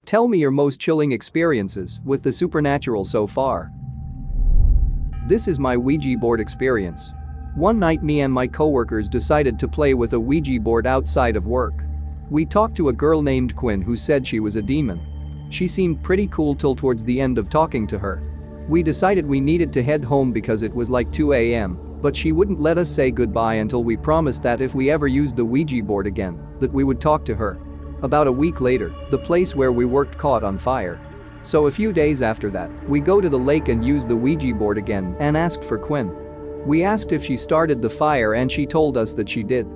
Tell me your most chilling experiences with the supernatural so far. This is my Ouija board experience. One night me and my coworkers decided to play with a Ouija board outside of work. We talked to a girl named Quinn who said she was a demon. She seemed pretty cool till towards the end of talking to her. We decided we needed to head home because it was like 2 a.m., but she wouldn't let us say goodbye until we promised that if we ever used the Ouija board again, that we would talk to her. About a week later, the place where we worked caught on fire. So a few days after that, we go to the lake and use the Ouija board again and asked for Quinn. We asked if she started the fire and she told us that she did.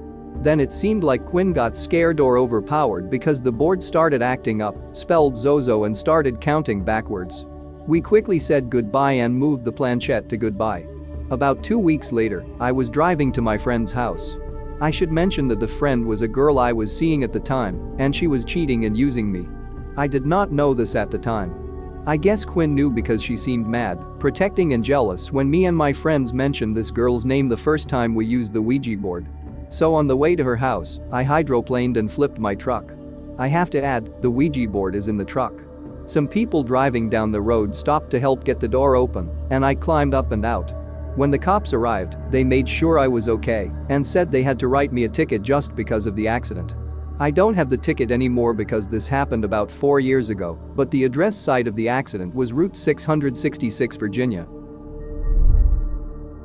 Then it seemed like Quinn got scared or overpowered because the board started acting up, spelled Zozo and started counting backwards. We quickly said goodbye and moved the planchette to goodbye. About 2 weeks later, I was driving to my friend's house. I should mention that the friend was a girl I was seeing at the time, and she was cheating and using me. I did not know this at the time. I guess Quinn knew because she seemed mad, protecting and jealous when me and my friends mentioned this girl's name the first time we used the Ouija board. So on the way to her house, I hydroplaned and flipped my truck. I have to add, the Ouija board is in the truck. Some people driving down the road stopped to help get the door open, and I climbed up and out. When the cops arrived, they made sure I was okay and said they had to write me a ticket just because of the accident. I don't have the ticket anymore because this happened about 4 years ago, but the address site of the accident was Route 666, Virginia.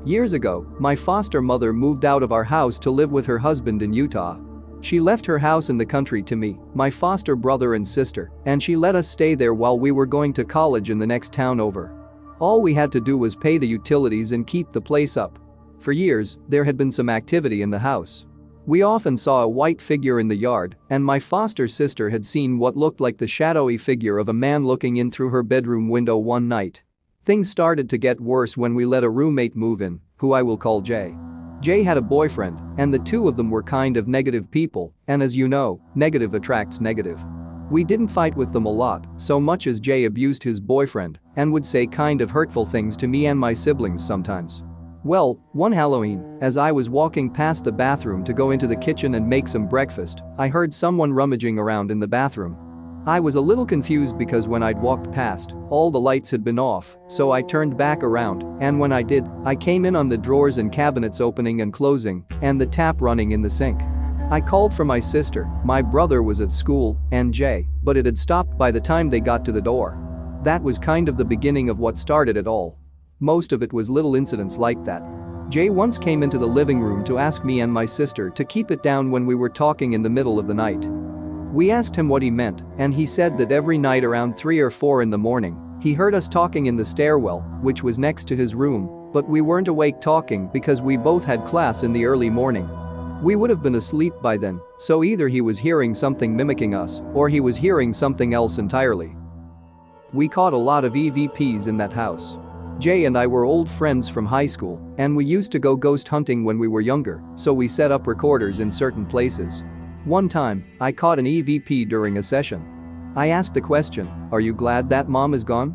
Years ago, my foster mother moved out of our house to live with her husband in Utah. She left her house in the country to me, my foster brother and sister, and she let us stay there while we were going to college in the next town over. All we had to do was pay the utilities and keep the place up. For years, there had been some activity in the house. We often saw a white figure in the yard, and my foster sister had seen what looked like the shadowy figure of a man looking in through her bedroom window one night. Things started to get worse when we let a roommate move in, who I will call Jay. Jay had a boyfriend, and the two of them were kind of negative people, and as you know, negative attracts negative. We didn't fight with them a lot, so much as Jay abused his boyfriend and would say kind of hurtful things to me and my siblings sometimes. Well, one Halloween, as I was walking past the bathroom to go into the kitchen and make some breakfast, I heard someone rummaging around in the bathroom. I was a little confused because when I'd walked past, all the lights had been off, so I turned back around, and when I did, I came in on the drawers and cabinets opening and closing, and the tap running in the sink. I called for my sister, my brother was at school, and Jay, but it had stopped by the time they got to the door. That was kind of the beginning of what started it all. Most of it was little incidents like that. Jay once came into the living room to ask me and my sister to keep it down when we were talking in the middle of the night. We asked him what he meant, and he said that every night around 3 or 4 in the morning, he heard us talking in the stairwell, which was next to his room, but we weren't awake talking because we both had class in the early morning. We would have been asleep by then, so either he was hearing something mimicking us, or he was hearing something else entirely. We caught a lot of EVPs in that house. Jay and I were old friends from high school, and we used to go ghost hunting when we were younger, so we set up recorders in certain places. One time, I caught an EVP during a session. I asked the question, "Are you glad that mom is gone?"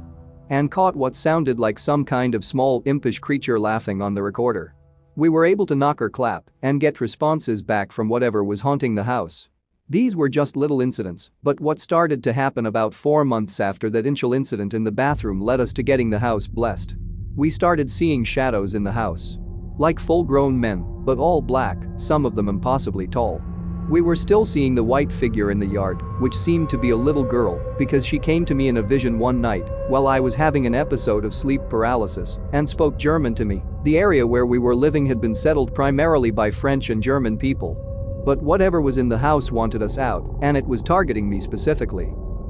and caught what sounded like some kind of small impish creature laughing on the recorder. We were able to knock or clap and get responses back from whatever was haunting the house. These were just little incidents, but what started to happen about 4 months after that initial incident in the bathroom led us to getting the house blessed. We started seeing shadows in the house. Like full-grown men, but all black, some of them impossibly tall. We were still seeing the white figure in the yard, which seemed to be a little girl, because she came to me in a vision one night while I was having an episode of sleep paralysis and spoke German to me. The area where we were living had been settled primarily by French and German people. But whatever was in the house wanted us out, and it was targeting me specifically.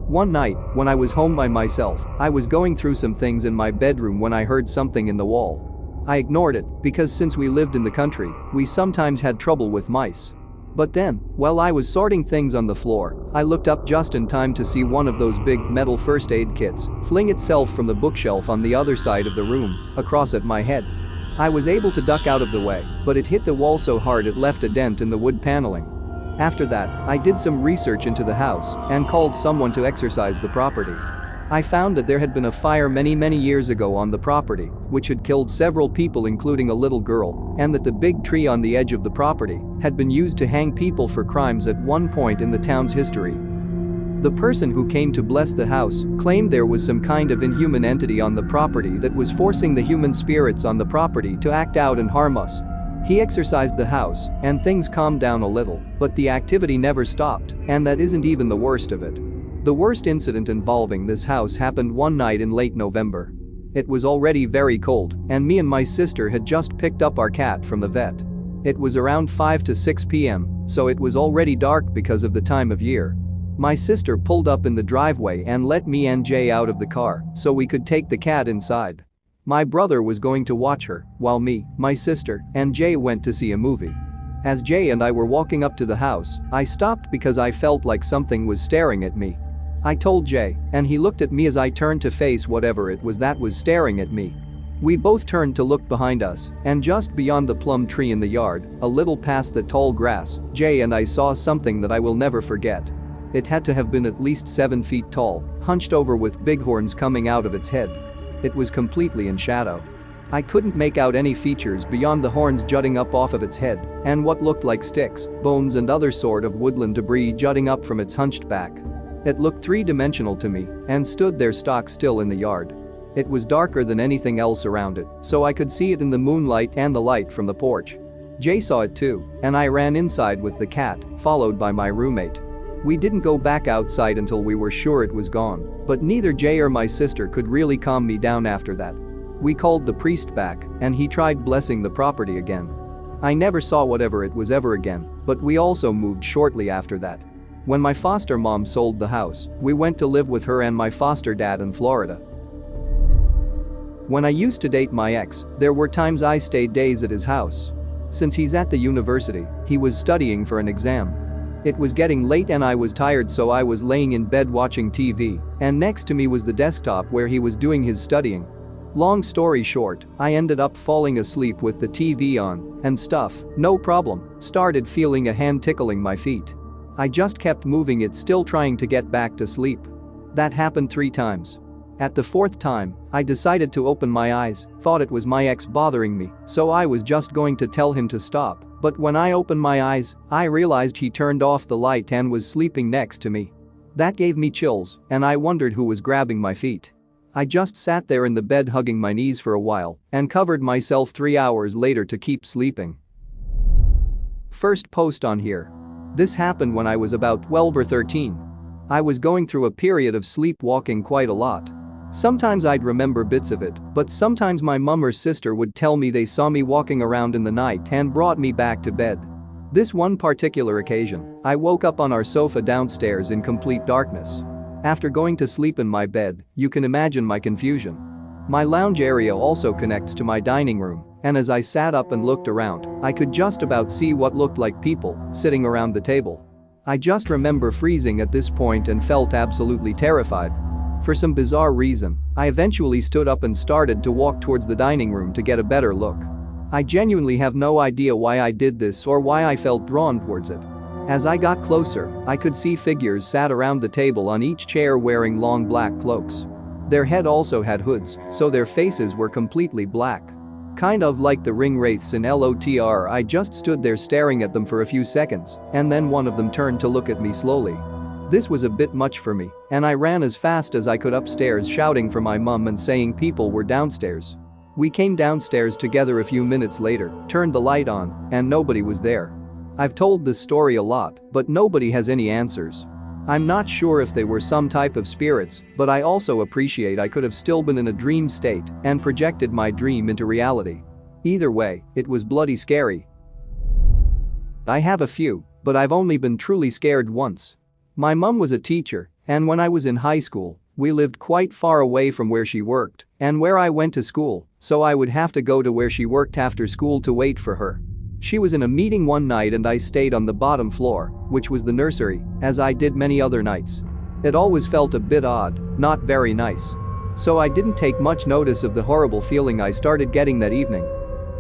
One night, when I was home by myself, I was going through some things in my bedroom when I heard something in the wall. I ignored it because since we lived in the country, we sometimes had trouble with mice. But then, while I was sorting things on the floor, I looked up just in time to see one of those big metal first aid kits fling itself from the bookshelf on the other side of the room, across at my head. I was able to duck out of the way, but it hit the wall so hard it left a dent in the wood paneling. After that, I did some research into the house and called someone to exorcise the property. I found that there had been a fire many years ago on the property, which had killed several people including a little girl, and that the big tree on the edge of the property had been used to hang people for crimes at one point in the town's history. The person who came to bless the house claimed there was some kind of inhuman entity on the property that was forcing the human spirits on the property to act out and harm us. He exorcised the house, and things calmed down a little, but the activity never stopped, and that isn't even the worst of it. The worst incident involving this house happened one night in late November. It was already very cold, and me and my sister had just picked up our cat from the vet. It was around 5 to 6 p.m., so it was already dark because of the time of year. My sister pulled up in the driveway and let me and Jay out of the car so we could take the cat inside. My brother was going to watch her, while me, my sister, and Jay went to see a movie. As Jay and I were walking up to the house, I stopped because I felt like something was staring at me. I told Jay, and he looked at me as I turned to face whatever it was that was staring at me. We both turned to look behind us, and just beyond the plum tree in the yard, a little past the tall grass, Jay and I saw something that I will never forget. It had to have been at least 7 feet tall, hunched over with big horns coming out of its head. It was completely in shadow. I couldn't make out any features beyond the horns jutting up off of its head and what looked like sticks, bones and other sort of woodland debris jutting up from its hunched back. It looked three-dimensional to me and stood there stock still in the yard. It was darker than anything else around it, so I could see it in the moonlight and the light from the porch. Jay saw it too, and I ran inside with the cat, followed by my roommate. We didn't go back outside until we were sure it was gone, but neither Jay or my sister could really calm me down after that. We called the priest back, and he tried blessing the property again. I never saw whatever it was ever again, but we also moved shortly after that. When my foster mom sold the house, we went to live with her and my foster dad in Florida. When I used to date my ex, there were times I stayed days at his house. Since he's at the university, he was studying for an exam. It was getting late and I was tired, so I was laying in bed watching TV, and next to me was the desktop where he was doing his studying. Long story short, I ended up falling asleep with the TV on and stuff, no problem, started feeling a hand tickling my feet. I just kept moving it, still trying to get back to sleep. That happened 3 times. At the 4th time, I decided to open my eyes, thought it was my ex bothering me, so I was just going to tell him to stop, but when I opened my eyes, I realized he turned off the light and was sleeping next to me. That gave me chills, and I wondered who was grabbing my feet. I just sat there in the bed hugging my knees for a while and covered myself 3 hours later to keep sleeping. First post on here. This happened when I was about 12 or 13. I was going through a period of sleepwalking quite a lot. Sometimes I'd remember bits of it, but sometimes my mum or sister would tell me they saw me walking around in the night and brought me back to bed. This one particular occasion, I woke up on our sofa downstairs in complete darkness. After going to sleep in my bed, you can imagine my confusion. My lounge area also connects to my dining room, and as I sat up and looked around, I could just about see what looked like people sitting around the table. I just remember freezing at this point and felt absolutely terrified. For some bizarre reason, I eventually stood up and started to walk towards the dining room to get a better look. I genuinely have no idea why I did this or why I felt drawn towards it. As I got closer, I could see figures sat around the table on each chair wearing long black cloaks. Their head also had hoods, so their faces were completely black. Kind of like the ring wraiths in LOTR. I just stood there staring at them for a few seconds, and then one of them turned to look at me slowly. This was a bit much for me, and I ran as fast as I could upstairs shouting for my mum and saying people were downstairs. We came downstairs together a few minutes later, turned the light on, and nobody was there. I've told this story a lot, but nobody has any answers. I'm not sure if they were some type of spirits, but I also appreciate I could have still been in a dream state and projected my dream into reality. Either way, it was bloody scary. I have a few, but I've only been truly scared once. My mum was a teacher, and when I was in high school, we lived quite far away from where she worked and where I went to school, so I would have to go to where she worked after school to wait for her. She was in a meeting one night and I stayed on the bottom floor, which was the nursery, as I did many other nights. It always felt a bit odd, not very nice. So I didn't take much notice of the horrible feeling I started getting that evening.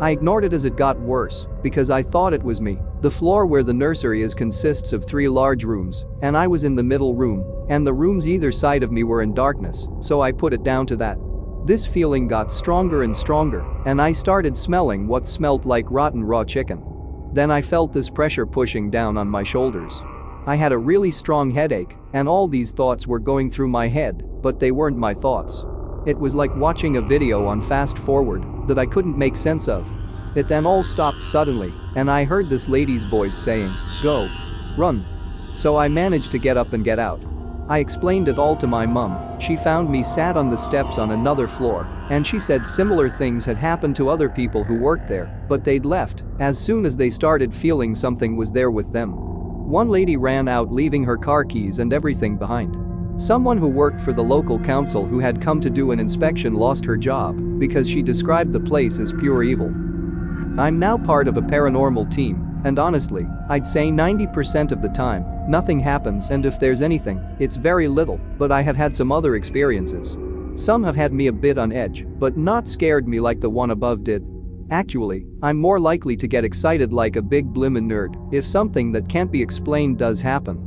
I ignored it as it got worse, because I thought it was me. The floor where the nursery is consists of 3 large rooms, and I was in the middle room, and the rooms either side of me were in darkness, so I put it down to that. This feeling got stronger and stronger, and I started smelling what smelled like rotten raw chicken. Then I felt this pressure pushing down on my shoulders. I had a really strong headache, and all these thoughts were going through my head, but they weren't my thoughts. It was like watching a video on fast forward that I couldn't make sense of. It then all stopped suddenly, and I heard this lady's voice saying, "Go. Run." So I managed to get up and get out. I explained it all to my mum. She found me sat on the steps on another floor, and she said similar things had happened to other people who worked there, but they'd left as soon as they started feeling something was there with them. One lady ran out leaving her car keys and everything behind. Someone who worked for the local council who had come to do an inspection lost her job because she described the place as pure evil. I'm now part of a paranormal team, and honestly, I'd say 90% of the time, nothing happens, and if there's anything, it's very little, but I have had some other experiences. Some have had me a bit on edge, but not scared me like the one above did. Actually, I'm more likely to get excited like a big blimmin' nerd if something that can't be explained does happen.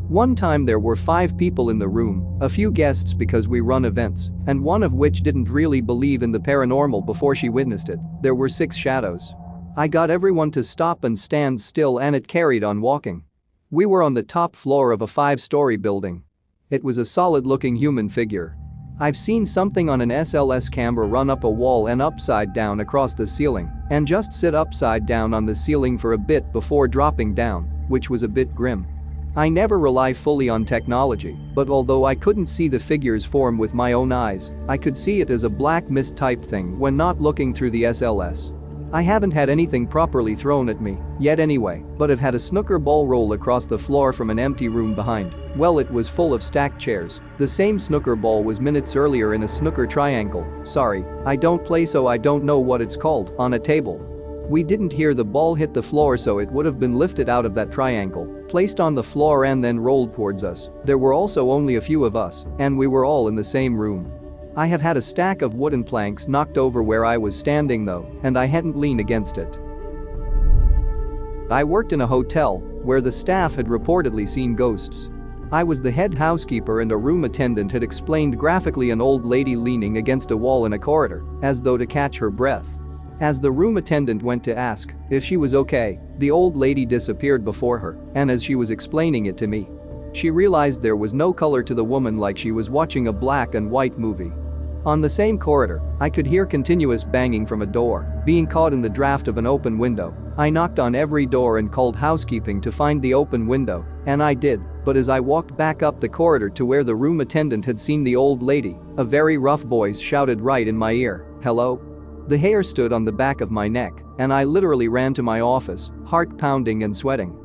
One time there were 5 people in the room, a few guests because we run events, and one of which didn't really believe in the paranormal before she witnessed it. There were 6 shadows. I got everyone to stop and stand still, and it carried on walking. We were on the top floor of a 5-story building. It was a solid-looking human figure. I've seen something on an SLS camera run up a wall and upside down across the ceiling, and just sit upside down on the ceiling for a bit before dropping down, which was a bit grim. I never rely fully on technology, but although I couldn't see the figure's form with my own eyes, I could see it as a black mist type thing when not looking through the SLS. I haven't had anything properly thrown at me yet anyway, but I've had a snooker ball roll across the floor from an empty room behind. Well, it was full of stacked chairs. The same snooker ball was minutes earlier in a snooker triangle, sorry, I don't play so I don't know what it's called, on a table. We didn't hear the ball hit the floor, so it would have been lifted out of that triangle, placed on the floor and then rolled towards us. There were also only a few of us, and we were all in the same room. I have had a stack of wooden planks knocked over where I was standing though, and I hadn't leaned against it. I worked in a hotel where the staff had reportedly seen ghosts. I was the head housekeeper, and a room attendant had explained graphically an old lady leaning against a wall in a corridor, as though to catch her breath. As the room attendant went to ask if she was okay, the old lady disappeared before her, and as she was explaining it to me, she realized there was no color to the woman, like she was watching a black and white movie. On the same corridor, I could hear continuous banging from a door, being caught in the draft of an open window. I knocked on every door and called housekeeping to find the open window, and I did, but as I walked back up the corridor to where the room attendant had seen the old lady, a very rough voice shouted right in my ear, "Hello?" The hair stood on the back of my neck, and I literally ran to my office, heart pounding and sweating.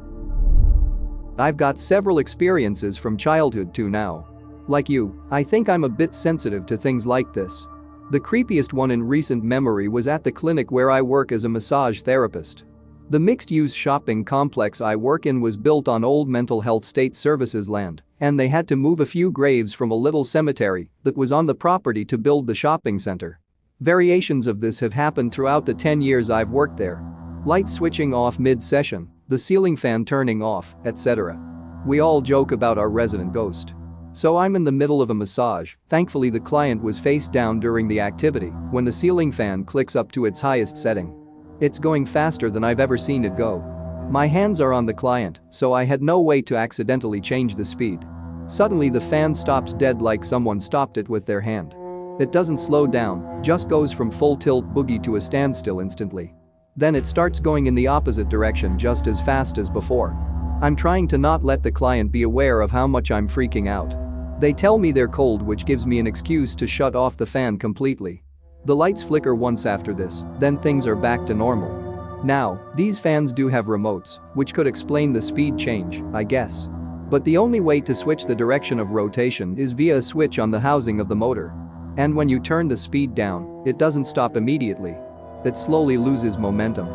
I've got several experiences from childhood too now. Like you, I think I'm a bit sensitive to things like this. The creepiest one in recent memory was at the clinic where I work as a massage therapist. The mixed-use shopping complex I work in was built on old mental health state services land, and they had to move a few graves from a little cemetery that was on the property to build the shopping center. Variations of this have happened throughout the 10 years I've worked there. Lights switching off mid-session, the ceiling fan turning off, etc. We all joke about our resident ghost. So I'm in the middle of a massage. Thankfully the client was face down during the activity when the ceiling fan clicks up to its highest setting. It's going faster than I've ever seen it go. My hands are on the client, so I had no way to accidentally change the speed. Suddenly the fan stops dead, like someone stopped it with their hand. It doesn't slow down, just goes from full tilt boogie to a standstill instantly. Then it starts going in the opposite direction just as fast as before. I'm trying to not let the client be aware of how much I'm freaking out. They tell me they're cold, which gives me an excuse to shut off the fan completely. The lights flicker once after this, then things are back to normal. Now, these fans do have remotes, which could explain the speed change, I guess. But the only way to switch the direction of rotation is via a switch on the housing of the motor. And when you turn the speed down, it doesn't stop immediately. It slowly loses momentum.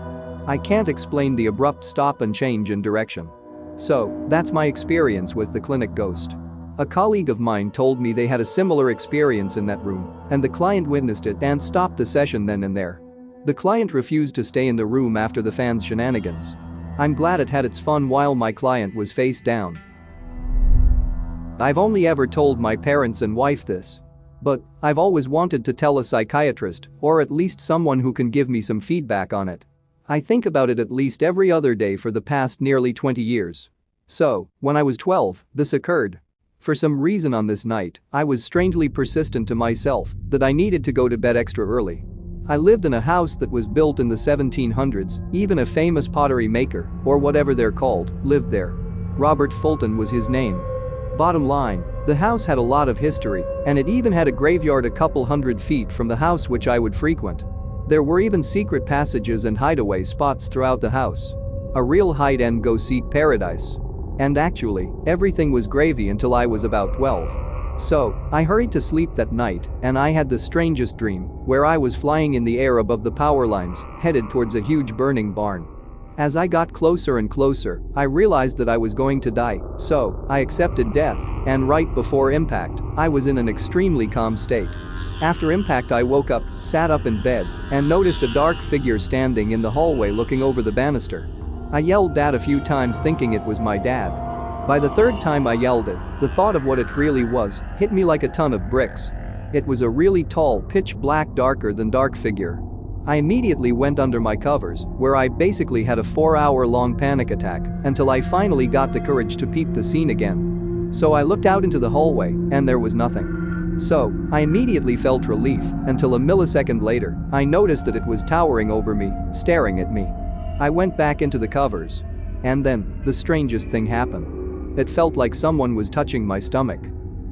I can't explain the abrupt stop and change in direction. So, that's my experience with the clinic ghost. A colleague of mine told me they had a similar experience in that room, and the client witnessed it and stopped the session then and there. The client refused to stay in the room after the fan's shenanigans. I'm glad it had its fun while my client was face down. I've only ever told my parents and wife this. But I've always wanted to tell a psychiatrist, or at least someone who can give me some feedback on it. I think about it at least every other day for the past nearly 20 years. So, when I was 12, this occurred. For some reason on this night, I was strangely persistent to myself that I needed to go to bed extra early. I lived in a house that was built in the 1700s, even a famous pottery maker, or whatever they're called, lived there. Robert Fulton was his name. Bottom line, the house had a lot of history, and it even had a graveyard a couple hundred feet from the house which I would frequent. There were even secret passages and hideaway spots throughout the house. A real hide-and-go-seek paradise. And actually, everything was gravy until I was about 12. So, I hurried to sleep that night, and I had the strangest dream, where I was flying in the air above the power lines, headed towards a huge burning barn. As I got closer and closer, I realized that I was going to die, so I accepted death, and right before impact, I was in an extremely calm state. After impact I woke up, sat up in bed, and noticed a dark figure standing in the hallway looking over the banister. I yelled "Dad" a few times thinking it was my dad. By the third time I yelled it, the thought of what it really was hit me like a ton of bricks. It was a really tall, pitch black, darker than dark figure. I immediately went under my covers, where I basically had a 4-hour-long panic attack until I finally got the courage to peep the scene again. So I looked out into the hallway, and there was nothing. So, I immediately felt relief until a millisecond later, I noticed that it was towering over me, staring at me. I went back into the covers. And then, the strangest thing happened. It felt like someone was touching my stomach.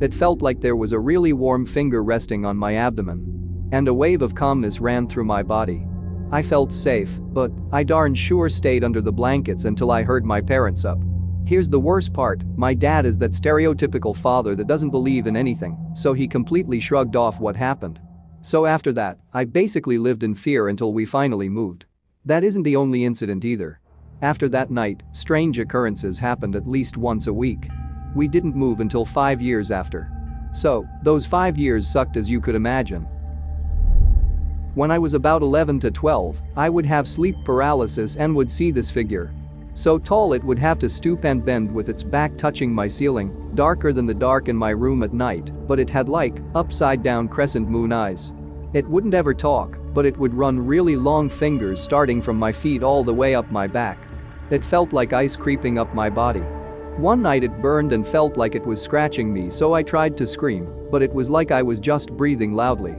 It felt like there was a really warm finger resting on my abdomen. And a wave of calmness ran through my body. I felt safe, but I darn sure stayed under the blankets until I heard my parents up. Here's the worst part, my dad is that stereotypical father that doesn't believe in anything, so he completely shrugged off what happened. So after that, I basically lived in fear until we finally moved. That isn't the only incident either. After that night, strange occurrences happened at least once a week. We didn't move until 5 years after. So, those 5 years sucked as you could imagine. When I was about 11 to 12, I would have sleep paralysis and would see this figure. So tall it would have to stoop and bend with its back touching my ceiling, darker than the dark in my room at night, but it had like, upside-down crescent moon eyes. It wouldn't ever talk, but it would run really long fingers starting from my feet all the way up my back. It felt like ice creeping up my body. One night it burned and felt like it was scratching me, so I tried to scream, but it was like I was just breathing loudly.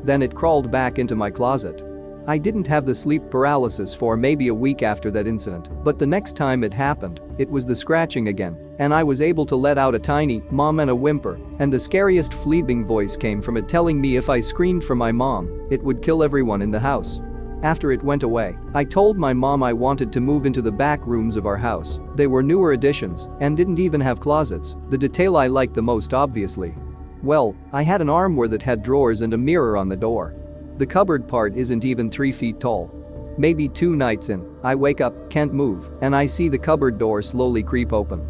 Then it crawled back into my closet. I didn't have the sleep paralysis for maybe a week after that incident, but the next time it happened, it was the scratching again, and I was able to let out a tiny "mom" and a whimper, and the scariest fleeting voice came from it telling me if I screamed for my mom, it would kill everyone in the house. After it went away, I told my mom I wanted to move into the back rooms of our house. They were newer additions and didn't even have closets, the detail I liked the most obviously. Well, I had an armoire that had drawers and a mirror on the door. The cupboard part isn't even 3 feet tall. Maybe 2 nights in, I wake up, can't move, and I see the cupboard door slowly creep open.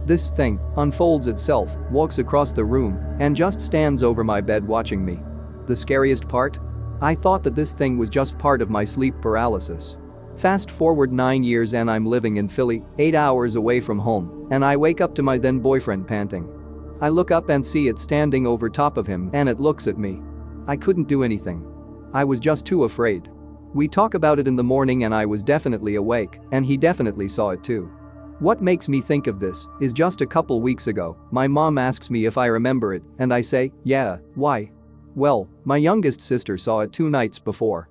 This thing unfolds itself, walks across the room, and just stands over my bed watching me. The scariest part? I thought that this thing was just part of my sleep paralysis. Fast forward 9 years and I'm living in Philly, 8 hours away from home, and I wake up to my then boyfriend panting. I look up and see it standing over top of him and it looks at me. I couldn't do anything. I was just too afraid. We talk about it in the morning and I was definitely awake, and he definitely saw it too. What makes me think of this is just a couple weeks ago, my mom asks me if I remember it, and I say, yeah, why? Well, my youngest sister saw it 2 nights before,